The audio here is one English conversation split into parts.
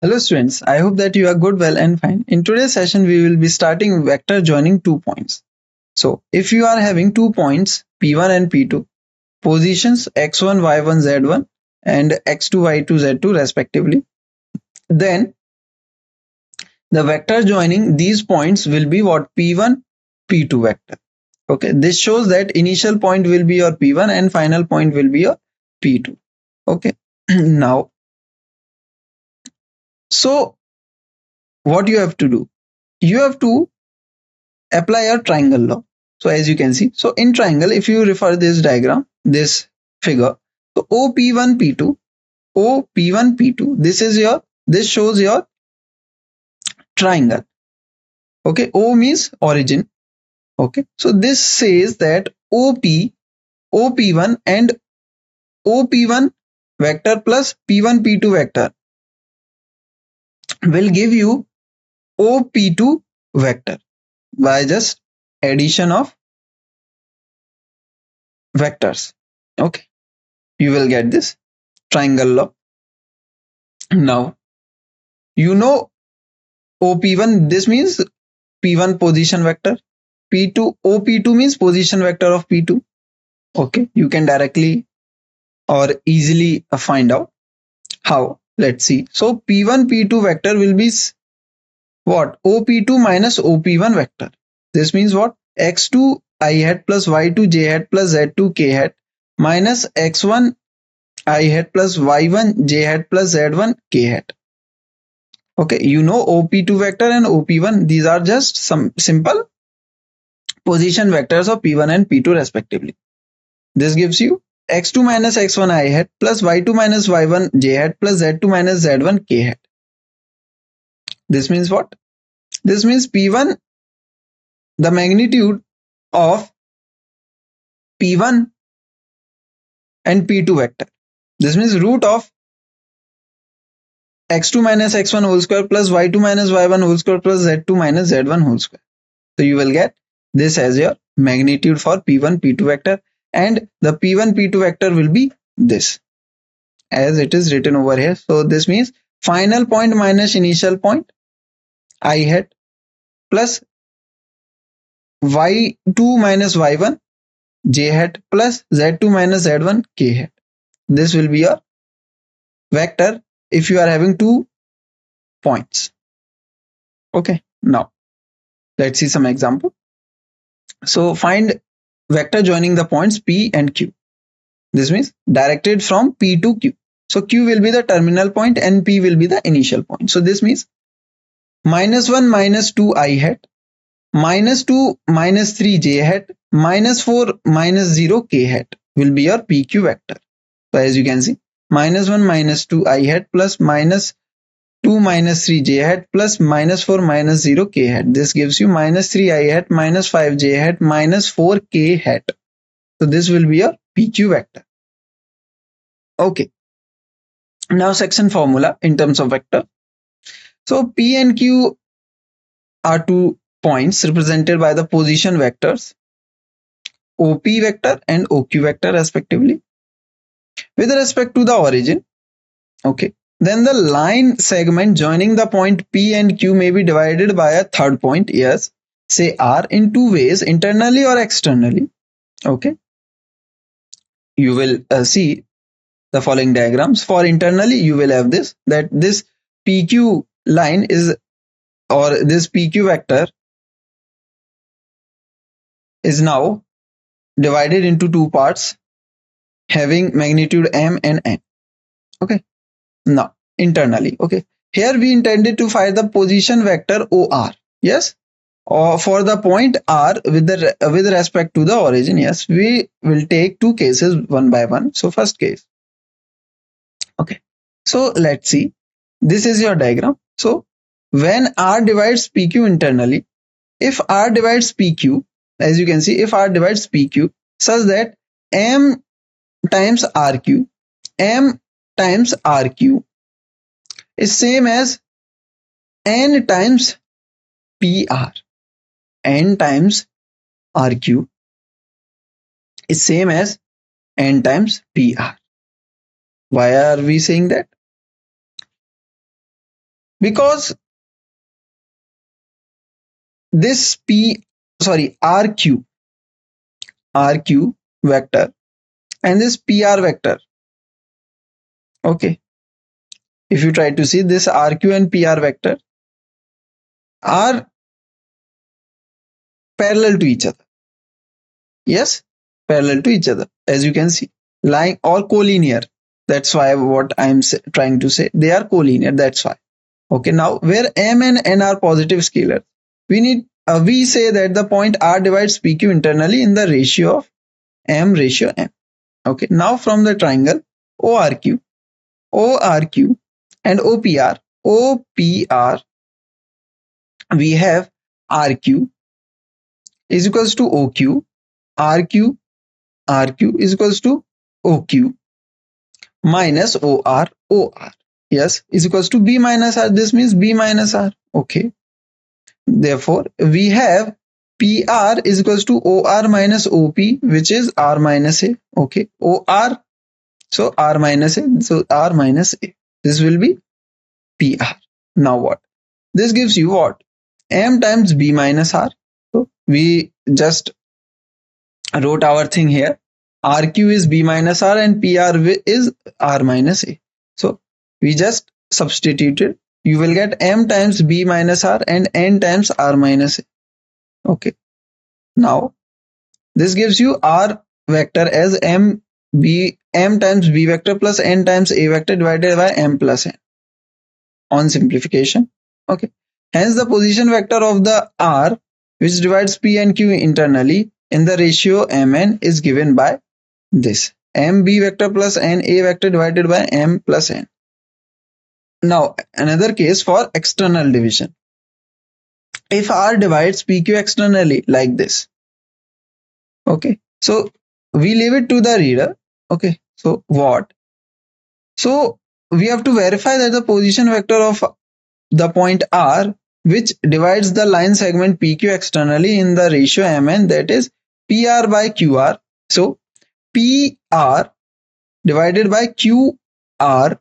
Hello students, I hope that you are good, well and fine. In today's session, we will be starting vector joining 2 points. So if you are having 2 points, P1 and P2, positions x1, y1, z1 and x2, y2, z2 respectively, then the vector joining these points will be what? P1, P2 vector. Okay, this shows that initial point will be your P1 and final point will be your P2. Okay, now, so what you have to do? You have to apply a triangle law. So as you can see, so in triangle, if you refer this diagram, this figure, so OP1 P2, OP1 P2, this shows your triangle. Okay, O means origin. Okay, so this says that OP1 and OP1 vector plus P1 P2 vector will give you OP2 vector by just addition of vectors. Okay, you will get this triangle law. Now, you know OP1, this means P1 position vector. P2, OP2 means position vector of P2. Okay, you can directly or easily find out how. Let's see. So P1, P2 vector will be what? OP2 minus OP1 vector. This means what? X2 I hat plus Y2 J hat plus Z2 K hat minus X1 I hat plus Y1 J hat plus Z1 K hat. Okay, you know OP2 vector and OP1, these are just some simple position vectors of P1 and P2 respectively. This gives you x2 minus x1 I hat plus y2 minus y1 j hat plus z2 minus z1 k hat. This means what? This means P1, the magnitude of P1 and P2 vector. This means root of x2 minus x1 whole square plus y2 minus y1 whole square plus z2 minus z1 whole square. So you will get this as your magnitude for P1 P2 vector, and the P1 P2 vector will be this as it is written over here. So this means final point minus initial point I hat plus y2 minus y1 j hat plus z2 minus z1 k hat. This will be your vector if you are having 2 points. Okay, now let's see some example. So find vector joining the points P and Q. This means directed from P to Q. So Q will be the terminal point and P will be the initial point. So this means -1 minus 2 I hat, -2 minus 3 j hat, -4 minus 0 k hat will be your PQ vector. So as you can see, -1 minus 2 I hat plus -2 minus 3 j hat plus -4 minus 0 k hat. This gives you -3 I hat, -5 j hat, -4 k hat. So this will be your PQ vector. Okay. Now section formula in terms of vector. So P and Q are 2 points represented by the position vectors OP vector and OQ vector respectively. With respect to the origin, okay, then the line segment joining the point P and Q may be divided by a third point, yes, say R, in 2 ways, internally or externally. Okay, you will see the following diagrams. For internally, you will have this, that this PQ line is, or this PQ vector is now divided into 2 parts having magnitude M and N. Okay, now internally, okay, here we intended to find the position vector OR, yes, or for the point R with respect to the origin. Yes, we will take 2 cases one by one. So first case, okay, so let's see, this is your diagram. So when R divides PQ internally, if R divides PQ, as you can see, if R divides PQ such that M times RQ, M times RQ is same as N times PR, N times RQ is same as N times PR. Why are we saying that? because this RQ vector and this PR vector, okay, if you try to see this RQ and PR vector are parallel to each other. Yes, parallel to each other, as you can see, lying or collinear. That's why what I'm trying to say, they are collinear. That's why. Okay, now where M and N are positive scalars, we say that the point R divides PQ internally in the ratio of M ratio M. Okay, now from the triangle ORQ and OPR, we have RQ is equals to OQ, RQ is equals to OQ minus OR. Yes, is equals to B minus R. This means B minus R. Okay. Therefore, we have PR is equals to OR minus OP, which is R minus A. Okay. OR, so R minus A. So R minus A. This will be PR. Now what? This gives you what? M times B minus R. So we just wrote our thing here. RQ is B minus R and PR is R minus A. So we just substituted. You will get M times B minus R and N times R minus A. Okay. Now this gives you R vector as M times B vector plus N times A vector divided by M plus N on simplification. Okay. Hence the position vector of the R, which divides P and Q internally in the ratio Mn, is given by this MB vector plus NA vector divided by M plus N. Now another case for external division. If R divides PQ externally like this, okay, so we leave it to the reader. Okay, so what? So we have to verify that the position vector of the point R, which divides the line segment PQ externally in the ratio Mn, that is PR by QR. So PR divided by QR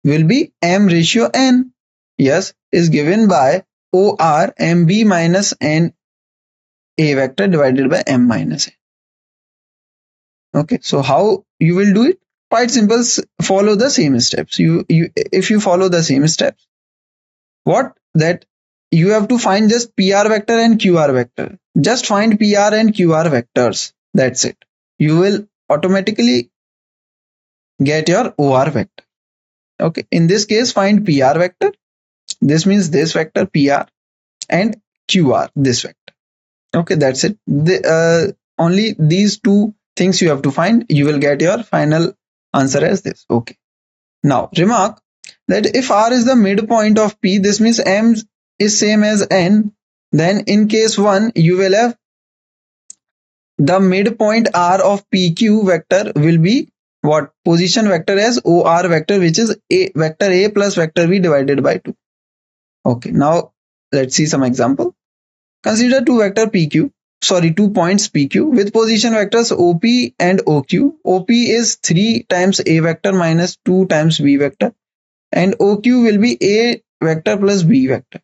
will be M ratio N. Yes, is given by OR MB minus N A vector divided by M minus N. Okay, so how you will do it? Quite simple. Follow the same steps. If you follow the same steps, what that you have to find just PR vector and QR vector. Just find PR and QR vectors. That's it. You will automatically get your OR vector. Okay. In this case, find PR vector. This means this vector PR and QR, this vector. Okay, that's it. Only these two things you have to find. You will get your final answer as this. Okay. Now remark that if R is the midpoint of P, this means M is same as N. Then in case 1, you will have the midpoint R of PQ vector will be what? Position vector as OR vector, which is vector A plus vector B divided by 2. Okay, now let's see some example. Consider two points PQ with position vectors OP and OQ. OP is 3 times A vector minus 2 times B vector, and OQ will be A vector plus B vector.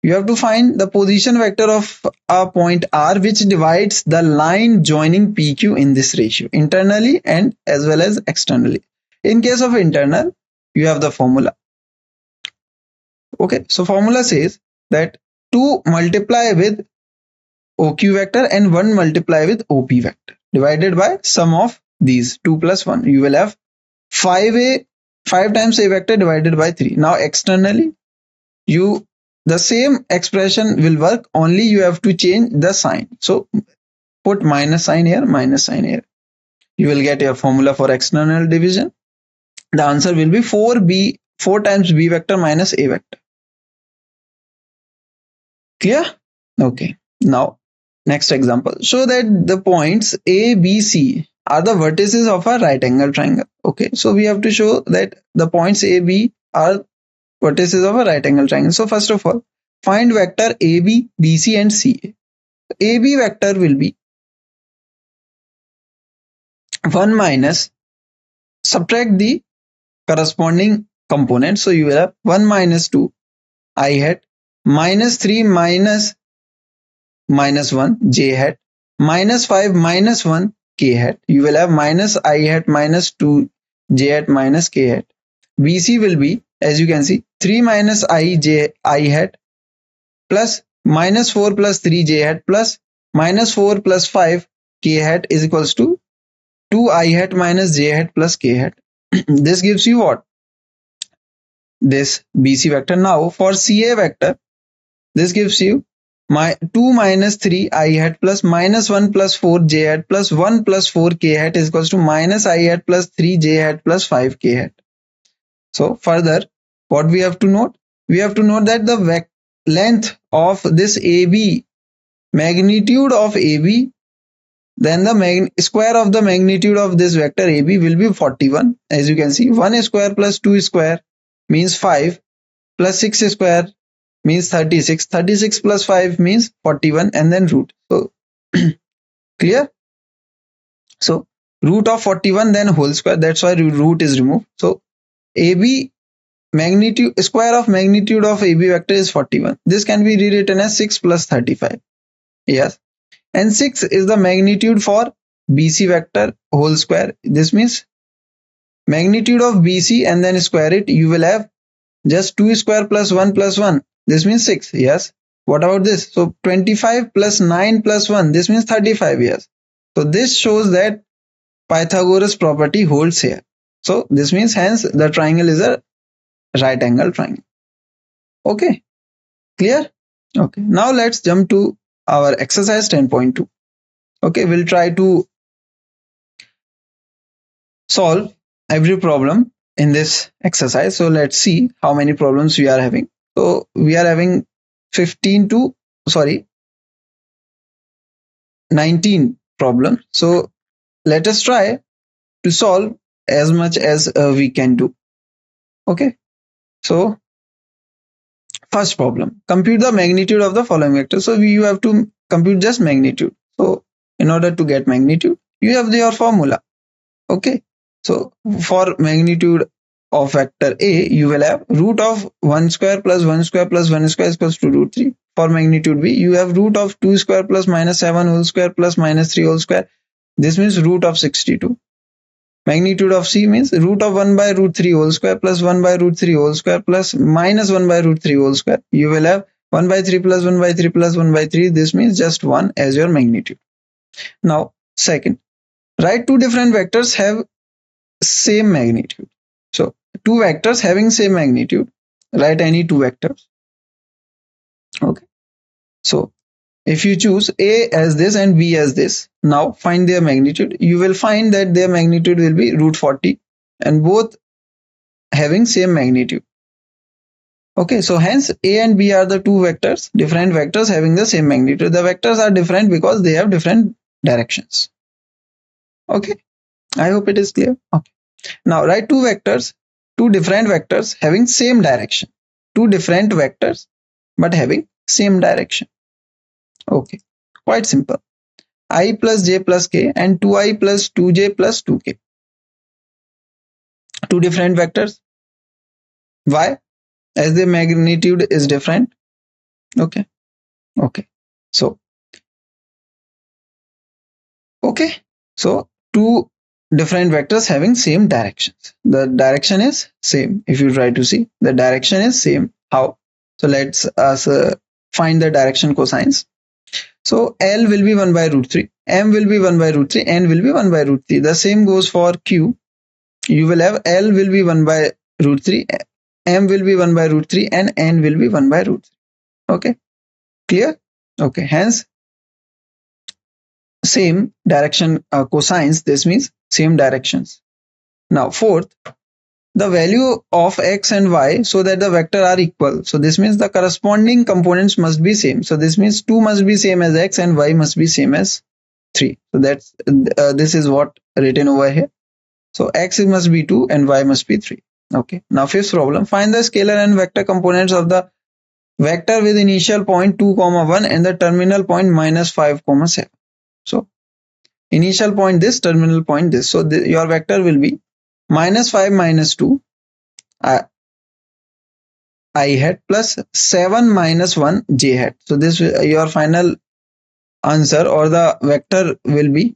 You have to find the position vector of a point R which divides the line joining PQ in this ratio, internally and as well as externally. In case of internal, you have the formula. Okay, so formula says that 2 multiply with OQ vector and 1 multiply with OP vector divided by sum of these 2 plus 1. You will have 5 times A vector divided by 3. Now externally, the same expression will work, only you have to change the sign. So put minus sign here, minus sign here. You will get your formula for external division. The answer will be 4 times B vector minus A vector. Clear? Okay. Now next example. Show that the points A, B, C are the vertices of a right angle triangle. Okay. So we have to show that the points A, B are vertices of a right angle triangle. So first of all, find vector AB, BC and CA. AB vector will be 1 minus, subtract the corresponding component. So you will have 1 minus 2 I hat minus 3 minus 1 j hat minus 5 minus 1 k hat. You will have minus I hat minus 2 j hat minus k hat. BC will be, as you can see, 3 minus I hat plus minus 4 plus 3 j hat plus minus 4 plus 5 k hat is equals to 2 I hat minus j hat plus k hat. This gives you what? This BC vector. Now for CA vector, this gives you 2 minus 3 I hat plus minus 1 plus 4 j hat plus 1 plus 4 k hat is equals to minus I hat plus 3 j hat plus 5 k hat. So further, what we have to note? We have to note that the length of this AB, magnitude of AB, then the square of the magnitude of this vector AB will be 41. As you can see, 1 square plus 2 square means 5 plus 6 square means 36. 36 plus 5 means 41 and then root. So clear? So root of 41 then whole square. That's why root is removed. So AB magnitude, square of magnitude of AB vector is 41. This can be rewritten as 6 plus 35. Yes. And 6 is the magnitude for BC vector whole square. This means magnitude of BC and then square it. You will have just 2 square plus 1 plus 1. This means 6. Yes. What about this? So 25 plus 9 plus 1. This means 35. Yes. So this shows that Pythagoras property holds here. So this means hence the triangle is a right angle triangle. Okay. Clear? Okay. Now let's jump to our exercise 10.2. Okay. We'll try to solve every problem in this exercise. So let's see how many problems we are having. So we are having 19 problems. So let us try to solve as much as we can do. Okay. So first problem, compute the magnitude of the following vector. So you have to compute just magnitude. So in order to get magnitude, you have your formula. Okay. So for magnitude of vector A, you will have root of 1 square plus 1 square plus 1 square is equals to root 3. For magnitude B, you have root of 2 square plus minus 7 whole square plus minus 3 whole square. This means root of 62. Magnitude of C means root of 1 by root 3 whole square plus 1 by root 3 whole square plus minus 1 by root 3 whole square. You will have 1 by 3 plus 1 by 3 plus 1 by 3. This means just 1 as your magnitude. Now, second, write two different vectors have same magnitude. So, two vectors having same magnitude. Write any two vectors. Okay. So, if you choose A as this and B as this, now find their magnitude. You will find that their magnitude will be root 40 and both having same magnitude. Okay, so hence A and B are the two vectors, different vectors having the same magnitude. The vectors are different because they have different directions. Okay, I hope it is clear. Okay. Now write two vectors, two different vectors having same direction. Two different vectors but having same direction. Okay, quite simple. I plus j plus k and 2i plus 2j plus 2k. Two different vectors. Why? As the magnitude is different. Okay. So two different vectors having same directions. The direction is same. If you try to see, the direction is same. How? So let's find the direction cosines. So L will be 1 by root 3, M will be 1 by root 3, N will be 1 by root 3. The same goes for Q. You will have L will be 1 by root 3, M will be 1 by root 3, and N will be 1 by root 3. Okay, clear? Okay, hence same direction cosines, this means same directions. Now fourth, the value of x and y so that the vector are equal. So this means the corresponding components must be same. So this means 2 must be same as x and y must be same as 3. So that's this is what written over here. So x must be 2 and y must be 3. Okay. Now fifth problem, find the scalar and vector components of the vector with initial point 2, 1 and the terminal point minus 5, 7. So initial point this, terminal point this. So your vector will be minus 5 minus 2. I hat plus 7 minus 1 j hat. So this your final answer or the vector will be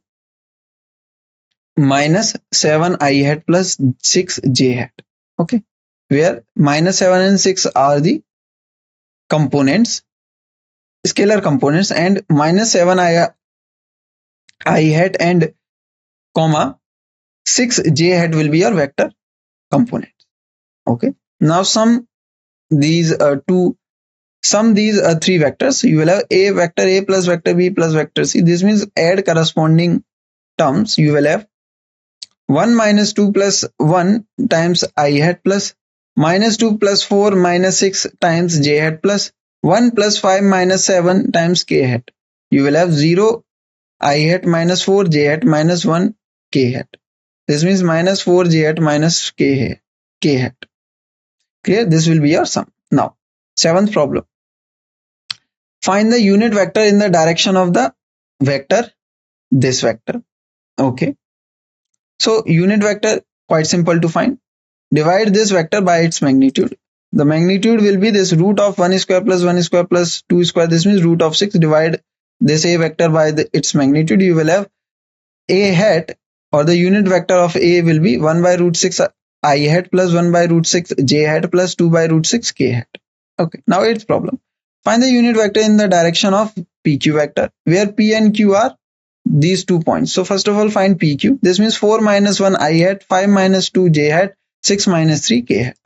minus 7 I hat plus 6 j hat. Okay, where minus 7 and 6 are the components, scalar components, and minus 7 I hat and comma 6 j hat will be your vector component. Okay, now sum these three vectors. You will have a vector a plus vector b plus vector c. This means add corresponding terms. You will have 1 minus 2 plus 1 times I hat plus minus 2 plus 4 minus 6 times j hat plus 1 plus 5 minus 7 times k hat. You will have 0 I hat minus 4 j hat minus 1 k hat. This means minus 4 j hat minus k hat. Clear? This will be your sum. Now, seventh problem. Find the unit vector in the direction of the vector, this vector. Okay. So unit vector, quite simple to find. Divide this vector by its magnitude. The magnitude will be this root of 1 square plus 1 square plus 2 square. This means root of 6. Divide this a vector by its magnitude. You will have a hat, or the unit vector of a will be 1 by root 6 I hat plus 1 by root 6 j hat plus 2 by root 6 k hat. Okay, now it's problem. Find the unit vector in the direction of PQ vector, where P and Q are these 2 points. So first of all, find PQ. This means 4 minus 1 I hat, 5 minus 2 j hat, 6 minus 3 k hat.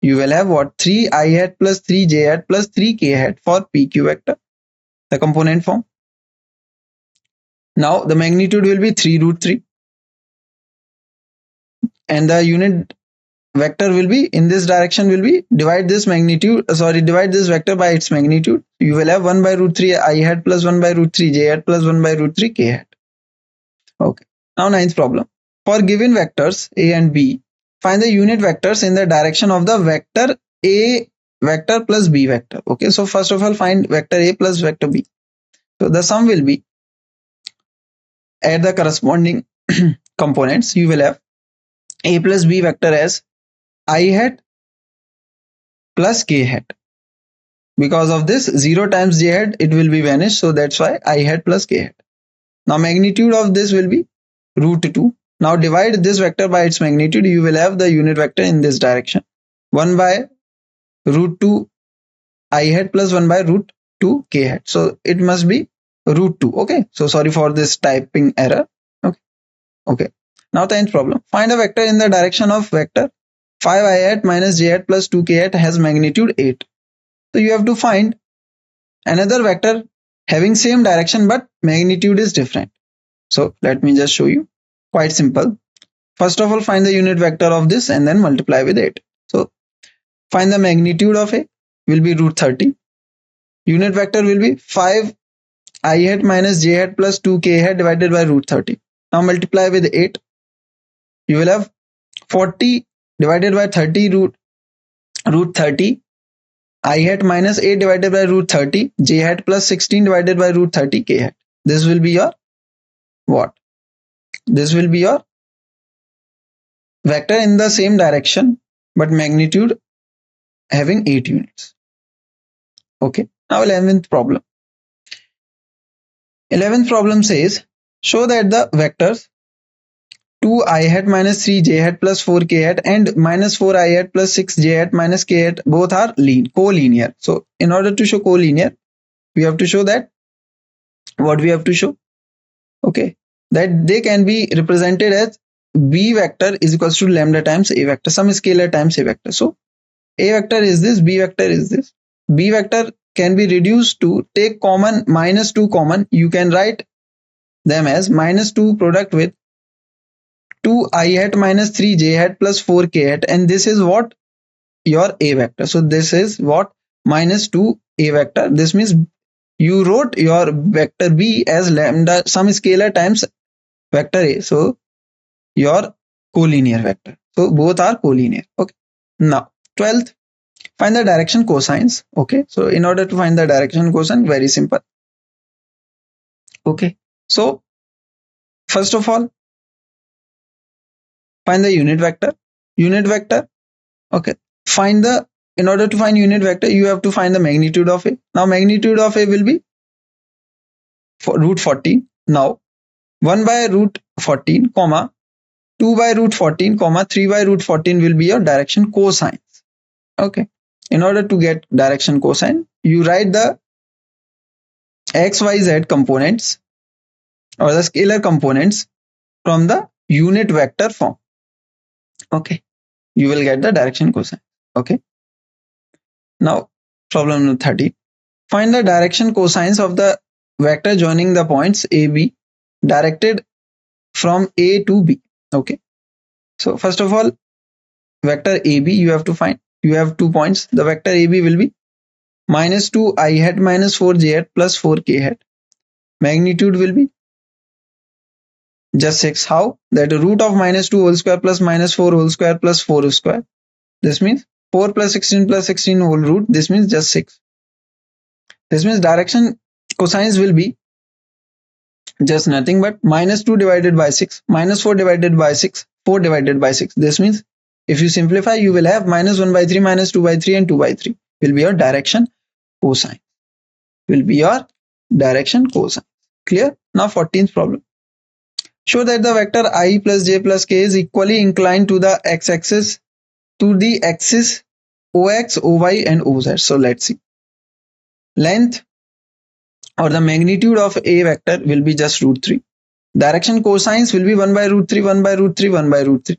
You will have what? 3 I hat plus 3 j hat plus 3 k hat for PQ vector, the component form. Now the magnitude will be 3 root 3. And the unit vector will be in this direction will be divide this vector by its magnitude. You will have 1 by root 3 I hat plus 1 by root 3 j hat plus 1 by root 3 k hat. Okay. Now ninth problem. For given vectors a and b, find the unit vectors in the direction of the vector a vector plus b vector. Okay. So first of all, find vector a plus vector b. So the sum will be, add the corresponding components. You will have a plus b vector as I hat plus k hat. Because of this 0 times j hat, it will be vanished. So that's why I hat plus k hat. Now magnitude of this will be root 2. Now divide this vector by its magnitude. You will have the unit vector in this direction. 1 by root 2 I hat plus 1 by root 2 k hat. So it must be root 2. Okay. So sorry for this typing error. Okay. Okay. Now 10th problem. Find a vector in the direction of vector 5 I hat minus j hat plus 2 k hat has magnitude 8. So you have to find another vector having same direction but magnitude is different. So let me just show you. Quite simple. First of all, find the unit vector of this and then multiply with 8. So find the magnitude of a will be root 30. Unit vector will be 5 I hat minus j hat plus 2 k hat divided by root 30. Now multiply with 8. You will have 40 divided by 30 root 30 I hat minus 8 divided by root 30 j hat plus 16 divided by root 30 k hat. This will be your what? This will be your vector in the same direction but magnitude having 8 units. Okay. Now 11th problem. 11th problem says, show that the vectors 2 I hat minus 3 j hat plus 4 k hat and minus 4 I hat plus 6 j hat minus k hat both are collinear. So in order to show collinear, we have to show that what we have to show. Okay. That they can be represented as b vector is equals to lambda times a vector, some scalar times a vector. So a vector is this, b vector is this. B vector can be reduced to take common minus 2 common. You can write them as minus 2 product with 2 I hat minus 3 j hat plus 4 k hat, and this is what your a vector. So this is what minus 2 a vector. This means you wrote your vector b as lambda some scalar times vector a. So your collinear vector. So both are collinear. Okay. Now 12th, find the direction cosines. Okay. So in order to find the direction cosine, very simple. Okay. So first of all, find the unit vector. Okay. Find the in order to find unit vector, you have to find the magnitude of A. Now magnitude of A will be for root 14. Now 1 by root 14, comma 2 by root 14, comma 3 by root 14 will be your direction cosines. Okay. In order to get direction cosine, you write the x, y, z components or the scalar components from the unit vector form. Okay. You will get the direction cosine. Okay. Now problem number 30. Find the direction cosines of the vector joining the points A, B directed from A to B. Okay. So first of all, vector AB you have to find. You have 2 points. The vector AB will be minus 2 I hat minus 4 j hat plus 4 k hat. Magnitude will be just 6. How? That root of minus 2 whole square plus minus 4 whole square plus 4 whole square. This means 4 plus 16 whole root. This means just 6. This means direction cosines will be just nothing but minus 2 divided by 6, minus 4 divided by 6, 4 divided by 6. This means if you simplify, you will have minus 1 by 3, minus 2 by 3 and 2 by 3 will be your direction cosine. Will be your direction cosine. Clear? Now 14th problem. Show that the vector I plus j plus k is equally inclined to the x-axis, to the axis ox, oy and oz. So let's see. Length or the magnitude of a vector will be just root 3. Direction cosines will be 1 by root 3, 1 by root 3, 1 by root 3.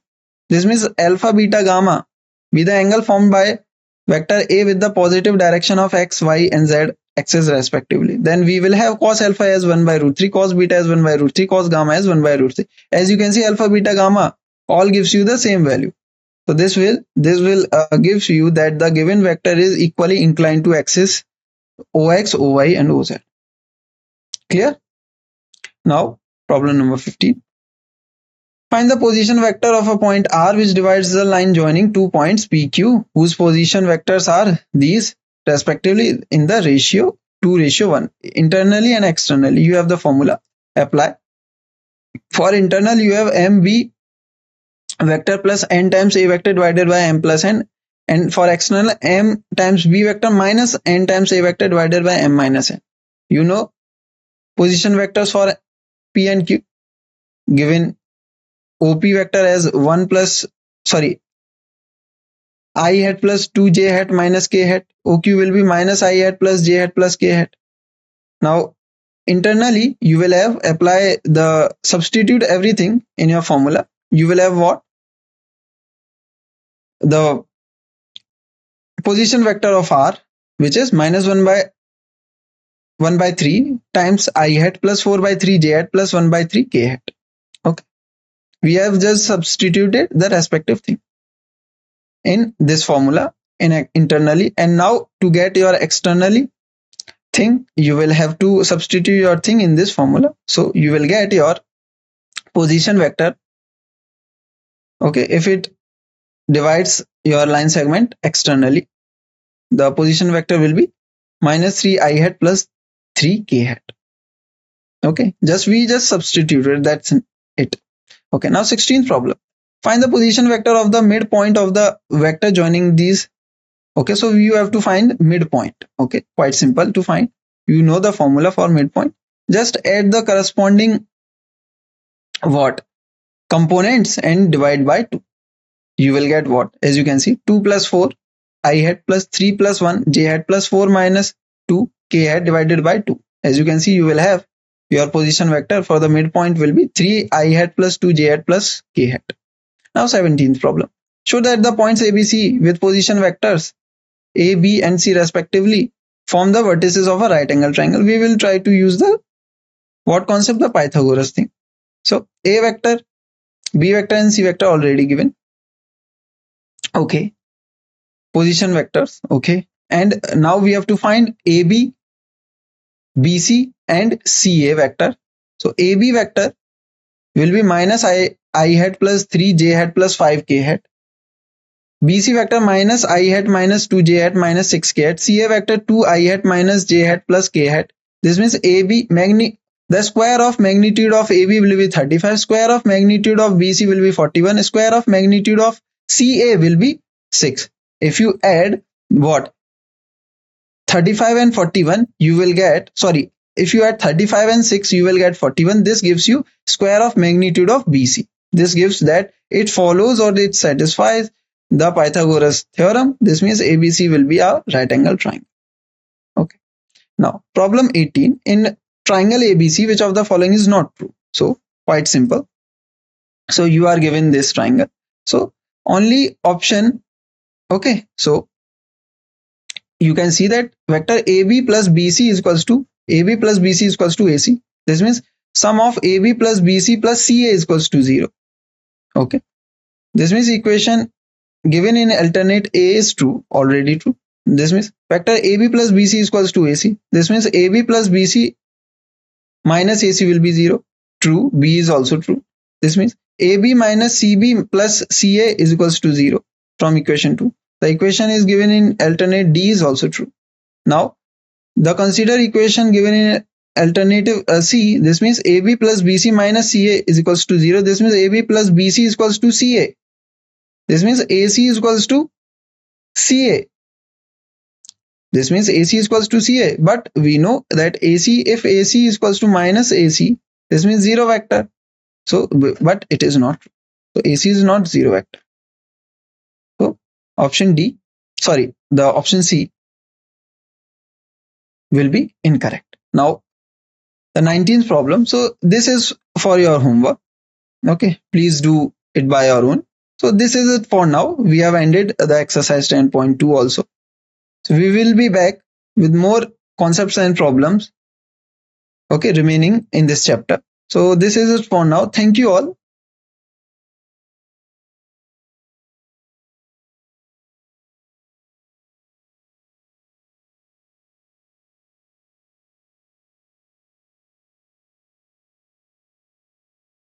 This means alpha, beta, gamma be the angle formed by vector A with the positive direction of x, y and z axis respectively. Then we will have cos alpha as 1 by root 3, cos beta as 1 by root 3, cos gamma as 1 by root 3. As you can see, alpha, beta, gamma all gives you the same value. So this will gives you that the given vector is equally inclined to axis ox, oy and oz. Clear? Now problem number 15. Find the position vector of a point R which divides the line joining 2 points PQ whose position vectors are these respectively in the ratio 2:1. Internally and externally you have the formula. Apply. For internal you have mb vector plus n times a vector divided by m plus n, and for external m times b vector minus n times a vector divided by m minus n. You know position vectors for P and Q, given OP vector as 1 plus I hat plus 2j hat minus k hat. OQ will be minus I hat plus j hat plus k hat. Now internally you will have substitute everything in your formula. You will have what? The position vector of R, which is minus 1 by 3 times I hat plus 4 by 3 j hat plus 1 by 3 k hat. Okay. We have just substituted the respective thing in this formula internally, and now to get your externally thing, you will have to substitute your thing in this formula. So you will get your position vector. Okay, if it divides your line segment externally, the position vector will be minus 3 I hat plus 3 k hat. Okay, we just substituted, that's it. Okay, now 16th problem. Find the position vector of the midpoint of the vector joining these. Okay, so you have to find midpoint. Okay, quite simple to find. You know the formula for midpoint. Just add the corresponding components and divide by 2. You will get what? As you can see, 2 plus 4 I hat plus 3 plus 1 j hat plus 4 minus 2 k hat divided by 2. As you can see, you will have your position vector for the midpoint will be 3 I hat plus 2 j hat plus k hat. Now 17th problem. Show that the points ABC with position vectors A, B and C respectively form the vertices of a right angle triangle. We will try to use the concept? The Pythagoras thing. So A vector, B vector and C vector already given. Okay. Position vectors. Okay. And now we have to find AB, BC and CA vector. So AB vector will be minus I hat plus 3 j hat plus 5 k hat. BC vector minus I hat minus 2 j hat minus 6 k hat. CA vector 2 I hat minus j hat plus k hat. This means AB the square of magnitude of AB will be 35, square of magnitude of BC will be 41, square of magnitude of CA will be 6. If you add what 35 and 41 you will get, sorry, if you add 35 and 6 you will get 41. This gives you square of magnitude of BC. This gives that it follows or it satisfies the Pythagoras theorem. This means ABC will be a right angle triangle. Okay. Now problem 18, in triangle ABC which of the following is not true? So quite simple. So you are given this triangle, so only option, okay, so you can see that vector AB plus BC is equals to AB plus BC is equals to AC. This means sum of AB plus BC plus CA is equals to 0. Okay. This means equation given in alternate A is true, already true. This means vector AB plus BC is equals to AC. This means AB plus BC minus AC will be 0. True. B is also true. This means AB minus CB plus CA is equals to 0 from equation 2. The equation is given in alternate D is also true. Now, the consider equation given in alternative C. This means AB plus BC minus CA is equals to 0. This means AB plus BC is equals to CA. This means AC is equals to CA. This means AC is equals to CA. But we know that AC, if AC is equals to minus AC, this means 0 vector. So, but it is not true. So AC is not 0 vector. So option D, sorry, the option C will be incorrect. Now the 19th problem. So this is for your homework. Okay, please do it by your own. So this is it for now. We have ended the exercise 10.2 also. So we will be back with more concepts and problems, okay, remaining in this chapter. So this is it for now. Thank you all.